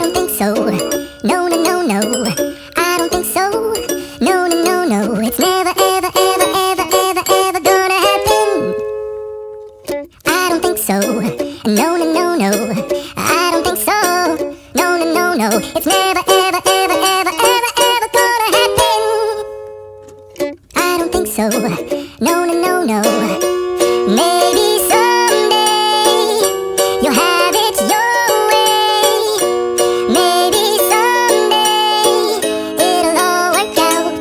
don't think so. No, no, no, no. I don't think so. No, no, no, no. It's never, ever, ever, ever, ever, ever gonna happen. I don't think so. No, no, no, no. I don't think so. No, no, no, no. It's never, ever, ever, ever, ever, ever gonna happen. I don't think so. No, no, no, no. Maybe someday you'll have it your way. Maybe someday it'll all work out.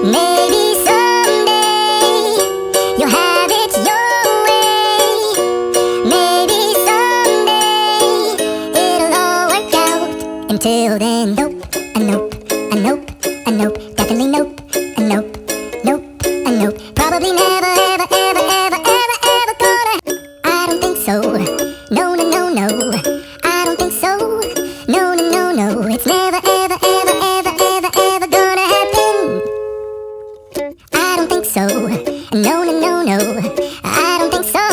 Maybe someday you'll have it your way. Maybe someday it'll all work out. Until then, nope, a nope, a nope, a nope, definitely nope, a nope, nope, a nope. Probably never, ever, ever, ever, ever, ever gonna. I don't think so. No, no, no, no. I don't think so. No, no, no, no. It's never, ever, ever, ever, ever, ever gonna happen. I don't think so. No, no, no, no. I don't think so.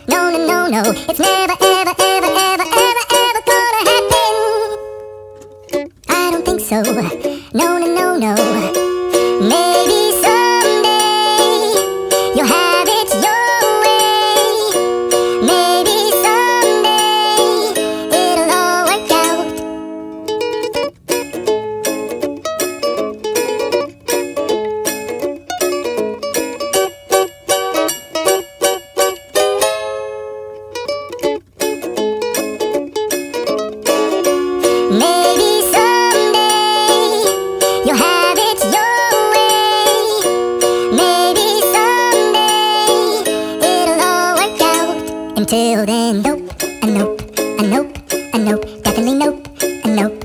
No, no, no, no. It's never, ever, ever, ever, ever, ever gonna happen. I don't think so. No, no, no, no. Maybe someday you'll have it your way. Maybe someday it'll all work out. Maybe someday you'll have it your way. Maybe someday it'll all work out. Until then, nope, a nope, a nope, a nope, definitely nope, a nope,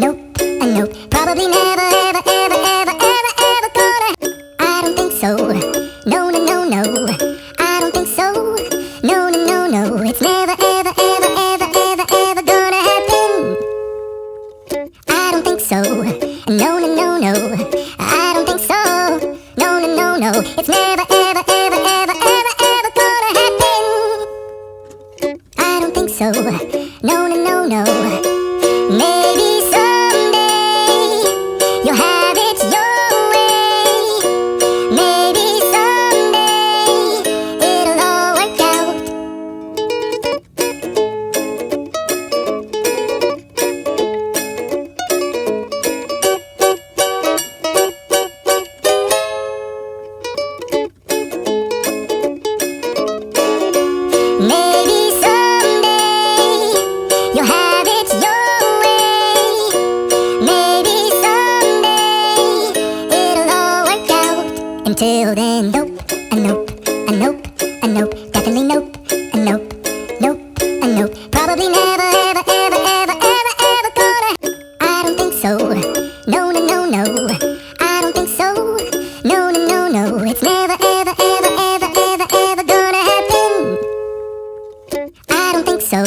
nope, a nope. Probably never, ever, ever, ever, ever, ever gonna. I don't think so. No, no, no, no. I don't think so. No, no, no, no. It's never, ever, ever, ever, ever, ever gonna happen. I don't think so. No, no, no, no. I don't think so. No, no, no, no. It's never, ever, ever, ever, ever, ever gonna happen. I don't think so. No, no, no, no. Maybe someday you'll have it your way. Maybe someday it'll all work out. Maybe someday you'll have it your way. Maybe someday it'll all work out. Until then, nope, a nope, a nope, a nope, definitely nope, a nope, nope, a nope. Probably never, ever, ever, ever, ever, ever gonna. I don't think so. No, no, no, no. I don't think so. No, no, no, no. It's never, ever, ever, ever, ever, ever gonna happen. I don't think so.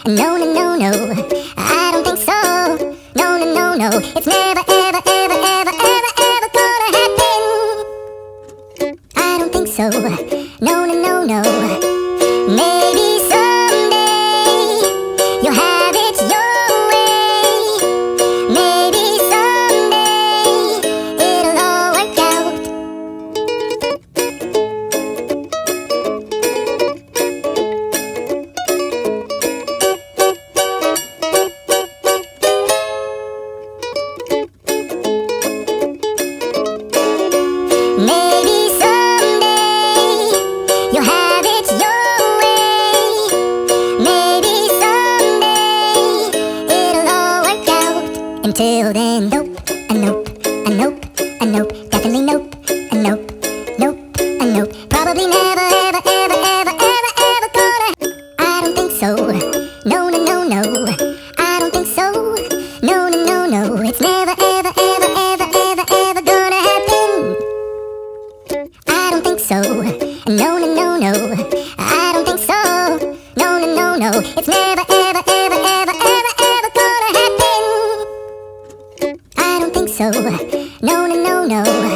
No, no, no, no. I don't think so. No, no, no, no. It's never, ever, ever, ever, ever, ever gonna happen. I don't think so. No, no, no, no. Maybe someday you'll have it your way. Maybe someday it'll all work out. Maybe someday you'll have it your way. Maybe someday it'll all work out. Until then, nope, a nope, a nope, a nope, definitely nope, a nope, nope, a nope. Probably never, ever, ever, ever, ever, ever gonna. I don't think so. No, no, no, no. I don't think so. No, no, no, no. It's never, ever, ever, ever, ever, ever gonna happen. I don't think so. No, no, no, no. I don't think so. No, no, no, no. It's never, ever, ever, ever, ever, ever gonna happen. so. No, no, no, no.